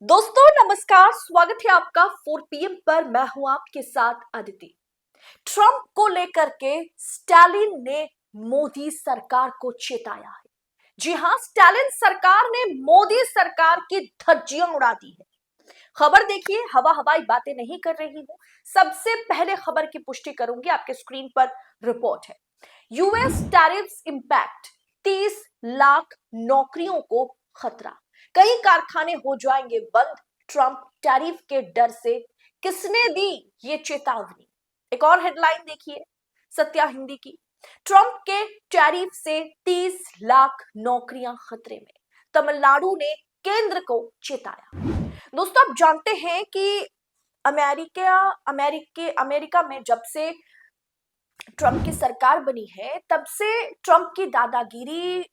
दोस्तों नमस्कार, स्वागत है आपका 4 PM पर। मैं हूं आपके साथ अदिति। ट्रंप को लेकर के स्टालिन ने मोदी सरकार को चेताया है। जी हां, स्टालिन सरकार ने मोदी सरकार की धज्जियां उड़ा दी है। खबर देखिए, हवा हवाई बातें नहीं कर रही हूं। सबसे पहले खबर की पुष्टि करूंगी, आपके स्क्रीन पर रिपोर्ट है। यूएस टैरिफ्स इंपैक्ट 30 लाख नौकरियों को खतरा, कई कारखाने हो जाएंगे बंद। ट्रंप टैरिफ के डर से, किसने दी ये चेतावनी? एक और हेडलाइन देखिए सत्या हिंदी की। ट्रंप के टैरिफ से 30 लाख नौकरियां खतरे में, तमिलनाडु ने केंद्र को चेताया। दोस्तों आप जानते हैं कि अमेरिका में जब से ट्रंप की सरकार बनी है, तब से ट्रंप की दादागिरी,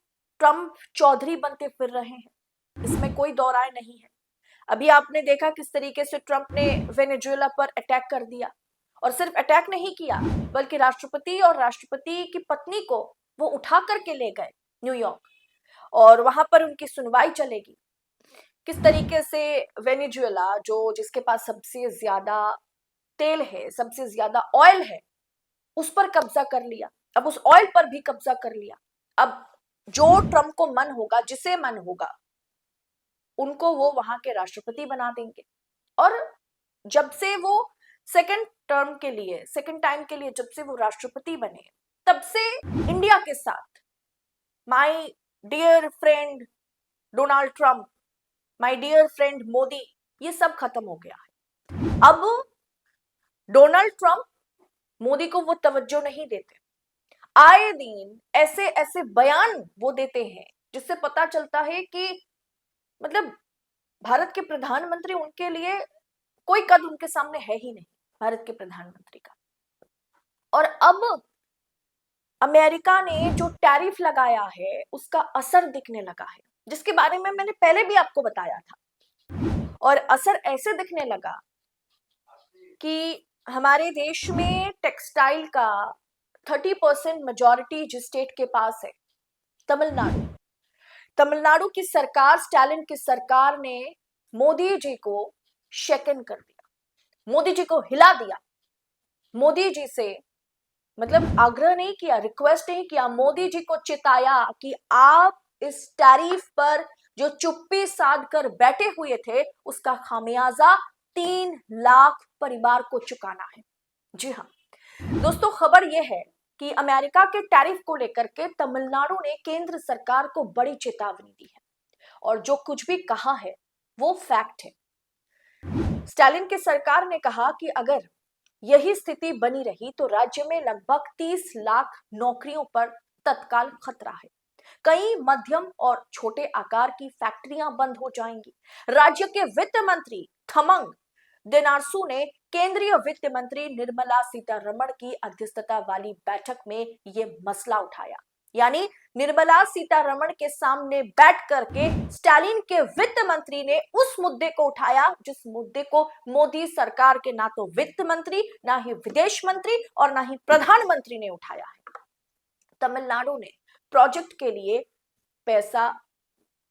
ट्रंप चौधरी बनते फिर रहे हैं, इसमें कोई दो राय नहीं है। अभी आपने देखा किस तरीके से ट्रंप ने वेनेजुएला पर अटैक कर दिया, और सिर्फ अटैक नहीं किया बल्कि राष्ट्रपति और राष्ट्रपति की पत्नी को वो उठा करके ले गए न्यूयॉर्क, और वहां पर उनकी सुनवाई चलेगी। किस तरीके से वेनेजुएला, जो जिसके पास सबसे ज्यादा तेल है, सबसे ज्यादा ऑयल है, उस पर कब्जा कर लिया। अब उस ऑयल पर भी कब्जा कर लिया। अब जो ट्रंप को मन होगा, जिसे मन होगा, उनको वो वहां के राष्ट्रपति बना देंगे। और जब से वो सेकंड टाइम के लिए जब से वो राष्ट्रपति बने, तब से इंडिया के साथ my dear friend Donald Trump, my dear friend Modi, ये सब खत्म हो गया है। अब डोनाल्ड ट्रंप मोदी को वो तवज्जो नहीं देते। आए दिन ऐसे ऐसे बयान वो देते हैं जिससे पता चलता है कि मतलब भारत के प्रधानमंत्री, उनके लिए कोई कद उनके सामने है ही नहीं भारत के प्रधानमंत्री का। और अब अमेरिका ने जो टैरिफ लगाया है, उसका असर दिखने लगा है, जिसके बारे में मैंने पहले भी आपको बताया था। और असर ऐसे दिखने लगा कि हमारे देश में टेक्सटाइल का 30% मेजॉरिटी जिस स्टेट के पास है, तमिलनाडु। तमिलनाडु की सरकार, स्टालिन की सरकार ने मोदी जी को शेकन कर दिया, मोदी जी को हिला दिया। मोदी जी से मतलब आग्रह नहीं किया, रिक्वेस्ट नहीं किया, मोदी जी को चिताया कि आप इस टैरिफ पर जो चुप्पी साध कर बैठे हुए थे, उसका खामियाजा 3 लाख परिवार को चुकाना है। जी हाँ दोस्तों, खबर यह है कि अमेरिका के टैरिफ को लेकर के तमिलनाडु ने केंद्र सरकार को बड़ी चेतावनी दी है, और जो कुछ भी कहा है वो फैक्ट है। स्टालिन की सरकार ने कहा कि अगर यही स्थिति बनी रही तो राज्य में लगभग 30 लाख नौकरियों पर तत्काल खतरा है। कई मध्यम और छोटे आकार की फैक्ट्रियां बंद हो जाएंगी। राज्य के वित्त मंत्री थमंग देनारसू ने केंद्रीय वित्त मंत्री निर्मला सीतारमण की अध्यक्षता वाली बैठक में यह मसला उठाया। यानी निर्मला सीतारमण के सामने बैठ करके स्टालिन के वित्त मंत्री ने उस मुद्दे को उठाया, जिस मुद्दे को मोदी सरकार के ना तो वित्त मंत्री, ना ही विदेश मंत्री और ना ही प्रधानमंत्री ने उठाया है। तमिलनाडु ने प्रोजेक्ट के लिए पैसा,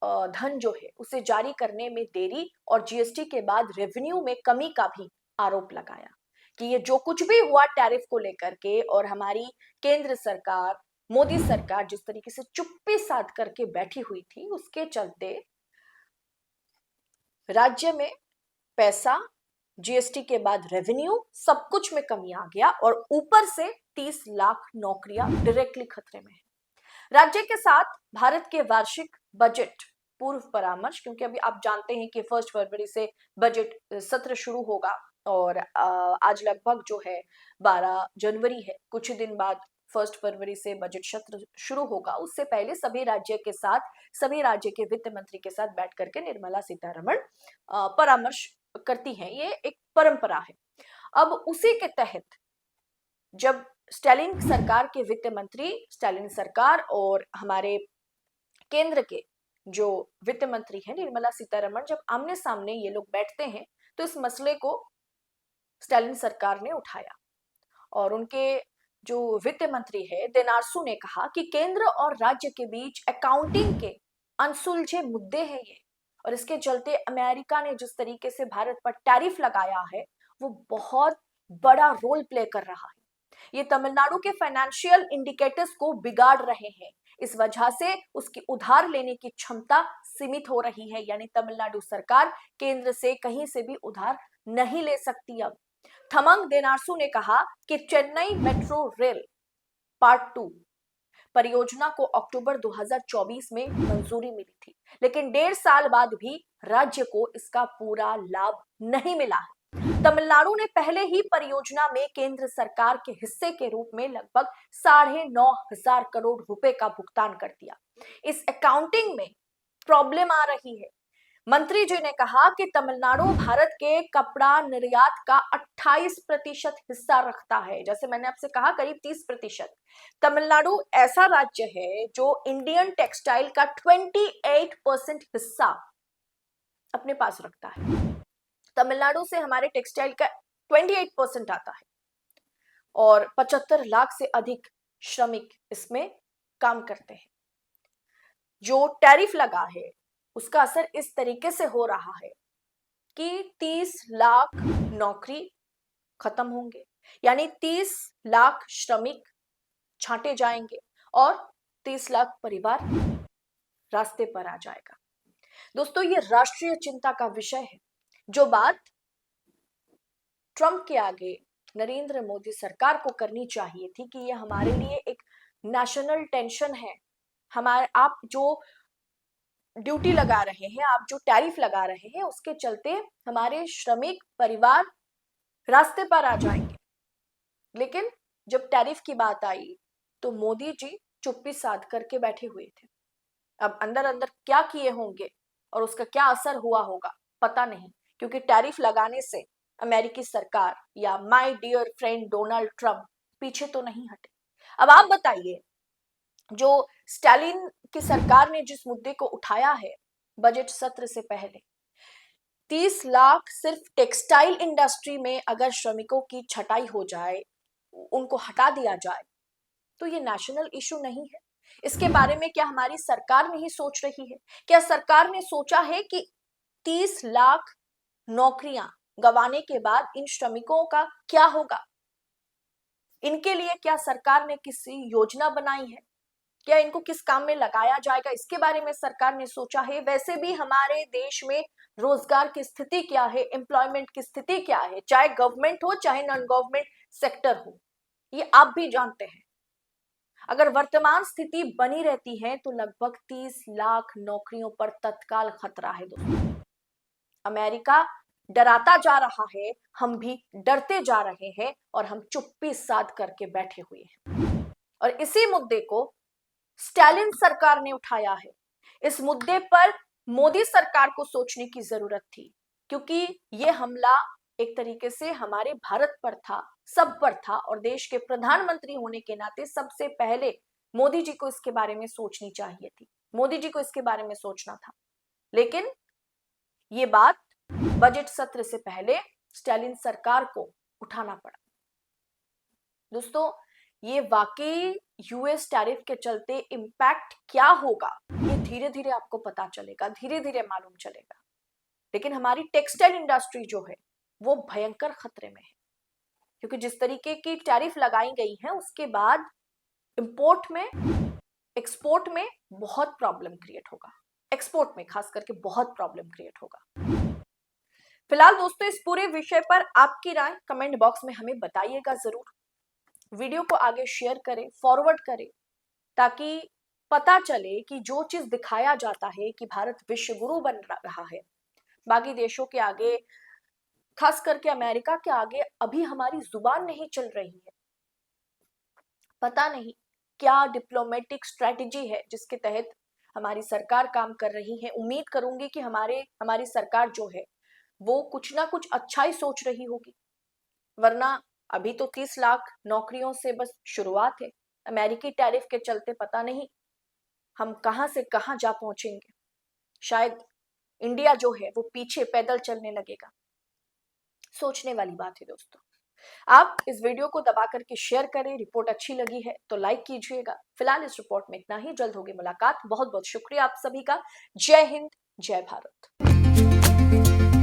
धन जो है उसे जारी करने में देरी और जीएसटी के बाद रेवेन्यू में कमी का भी आरोप लगाया कि ये जो कुछ भी हुआ टैरिफ को लेकर के, और हमारी केंद्र सरकार, मोदी सरकार जिस तरीके से चुप्पी साध करके बैठी हुई थी, उसके चलते राज्य में पैसा, जीएसटी के बाद रेवेन्यू, सब कुछ में कमी आ गया, और ऊपर से 30 लाख नौकरियां डायरेक्टली खतरे में है। राज्य के साथ भारत के वार्षिक बजट पूर्व परामर्श, क्योंकि अभी आप जानते हैं कि 1 फरवरी से बजट सत्र शुरू होगा, और आज लगभग जो है 12 जनवरी है, कुछ दिन बाद 1 फरवरी से बजट सत्र शुरू होगा। उससे पहले सभी राज्य के वित्त मंत्री के साथ बैठ करके निर्मला सीतारमण परामर्श करती हैं, ये एक परंपरा है। अब उसी के तहत जब स्टालिन सरकार के वित्त मंत्री, स्टालिन सरकार और हमारे केंद्र के जो वित्त मंत्री हैं निर्मला सीतारमण, जब आमने सामने ये लोग बैठते हैं, तो इस मसले को स्टालिन सरकार ने उठाया, और उनके जो वित्त मंत्री है देनारसू ने कहा कि केंद्र और राज्य के बीच अकाउंटिंग के अनसुलझे मुद्दे हैं ये, और इसके चलते अमेरिका ने जिस तरीके से भारत पर टैरिफ लगाया है वो बहुत बड़ा रोल प्ले कर रहा है। ये तमिलनाडु के फाइनेंशियल इंडिकेटर्स को बिगाड़ रहे हैं। इस वजह से उसकी उधार लेने की क्षमता सीमित हो रही है, यानी तमिलनाडु सरकार केंद्र से कहीं से भी उधार नहीं ले सकती। अब थमंग देनारसू ने कहा कि चेन्नई मेट्रो रेल पार्ट 2 परियोजना को अक्टूबर 2024 में मंजूरी मिली थी, लेकिन 1.5 साल बाद भी राज्य को इसका पूरा लाभ नहीं मिला है। तमिलनाडु ने पहले ही परियोजना में केंद्र सरकार के हिस्से के रूप में लगभग 9,500 करोड़ रुपए का भुगतान कर दिया। इस अकाउंटिंग में प्रॉब्लम आ रही है। मंत्री जी ने कहा कि तमिलनाडु भारत के कपड़ा निर्यात का 28% हिस्सा रखता है। जैसे मैंने आपसे कहा, करीब 30%। तमिलनाडु ऐसा राज्य है जो इंडियन टेक्सटाइल का 28% हिस्सा अपने पास रखता है। तमिलनाडु से हमारे टेक्सटाइल का 28% आता है और 75 लाख से अधिक श्रमिक इसमें काम करते हैं। जो टैरिफ लगा है उसका असर इस तरीके से हो रहा है कि 30 लाख नौकरी खत्म होंगे, यानी 30 लाख श्रमिक छांटे जाएंगे और 30 लाख परिवार रास्ते पर आ जाएगा। दोस्तों, ये राष्ट्रीय चिंता का विषय है। जो बात ट्रंप के आगे नरेंद्र मोदी सरकार को करनी चाहिए थी कि ये हमारे लिए एक नेशनल टेंशन है। हमारे आप जो ड्यूटी लगा रहे हैं, आप जो टैरिफ लगा रहे हैं, उसके चलते हमारे श्रमिक परिवार रास्ते पर आ जाएंगे। लेकिन जब टैरिफ की बात आई तो मोदी जी चुप्पी साध करके बैठे हुए थे। अब अंदर अंदर क्या किए होंगे और उसका क्या असर हुआ होगा पता नहीं, क्योंकि टैरिफ लगाने से अमेरिकी सरकार या my dear friend Donald Trump पीछे तो नहीं हटे। अब आप बताइए, जो स्टालिन की सरकार ने जिस मुद्दे को उठाया है बजट सत्र से पहले, 30 लाख सिर्फ टेक्सटाइल इंडस्ट्री में अगर श्रमिकों की छटाई हो जाए, उनको हटा दिया जाए, तो ये नेशनल इशू नहीं है। इसके बारे में क्या हमारी सरकार नहीं सोच रही है? क्या सरकार ने सोचा है कि 30 लाख नौकरियां गंवाने के बाद इन श्रमिकों का क्या होगा? इनके लिए क्या सरकार ने किसी योजना बनाई है? क्या इनको किस काम में लगाया जाएगा, इसके बारे में सरकार ने सोचा है? वैसे भी हमारे देश में रोजगार की स्थिति क्या है, एम्प्लॉयमेंट की स्थिति क्या है, चाहे गवर्नमेंट हो चाहे नॉन गवर्नमेंट सेक्टर हो, ये आप भी जानते हैं। अगर वर्तमान स्थिति बनी रहती है तो लगभग 30 लाख नौकरियों पर तत्काल खतरा है। दोस्तों, अमेरिका डराता जा रहा है, हम भी डरते जा रहे हैं और हम चुप्पी साध करके बैठे हुए हैं। और इसी मुद्दे को स्टालिन सरकार ने उठाया है। इस मुद्दे पर मोदी सरकार को सोचने की जरूरत थी, क्योंकि यह हमला एक तरीके से हमारे भारत पर था, सब पर था, और देश के प्रधानमंत्री होने के नाते सबसे पहले मोदी जी को इसके बारे में सोचनी चाहिए थी, मोदी जी को इसके बारे में सोचना था। लेकिन ये बात बजट सत्र से पहले स्टालिन सरकार को उठाना पड़ा। दोस्तों, ये वाकई यूएस टैरिफ के चलते इम्पैक्ट क्या होगा ये धीरे धीरे आपको पता चलेगा, धीरे धीरे मालूम चलेगा। लेकिन हमारी टेक्सटाइल इंडस्ट्री जो है वो भयंकर खतरे में है, क्योंकि जिस तरीके की टैरिफ लगाई गई है उसके बाद इंपोर्ट में, एक्सपोर्ट में बहुत प्रॉब्लम क्रिएट होगा, एक्सपोर्ट में खास करके बहुत प्रॉब्लम क्रिएट होगा। फिलहाल दोस्तों, इस पूरे विषय पर आपकी राय कमेंट बॉक्स में हमें बताइएगा जरूर। वीडियो को आगे शेयर करें, फॉरवर्ड करें, ताकि पता चले कि जो चीज दिखाया जाता है कि भारत विश्व गुरु बन रहा है, बाकी देशों के आगे, खास करके अमेरिका के आगे अभी हमारी जुबान नहीं चल रही है। पता नहीं क्या डिप्लोमेटिक स्ट्रेटेजी है जिसके तहत हमारी सरकार काम कर रही है। उम्मीद करूंगी कि हमारी सरकार जो है वो कुछ ना कुछ अच्छा ही सोच रही होगी, वरना अभी तो 30 लाख नौकरियों से बस शुरुआत है। अमेरिकी टैरिफ के चलते पता नहीं हम कहां से कहां जा पहुंचेंगे। शायद इंडिया जो है वो पीछे पैदल चलने लगेगा। सोचने वाली बात है दोस्तों। आप इस वीडियो को दबा करके शेयर करें। रिपोर्ट अच्छी लगी है तो लाइक कीजिएगा। फिलहाल इस रिपोर्ट में इतना ही, जल्द होगी मुलाकात। बहुत बहुत शुक्रिया आप सभी का। जय हिंद, जय भारत।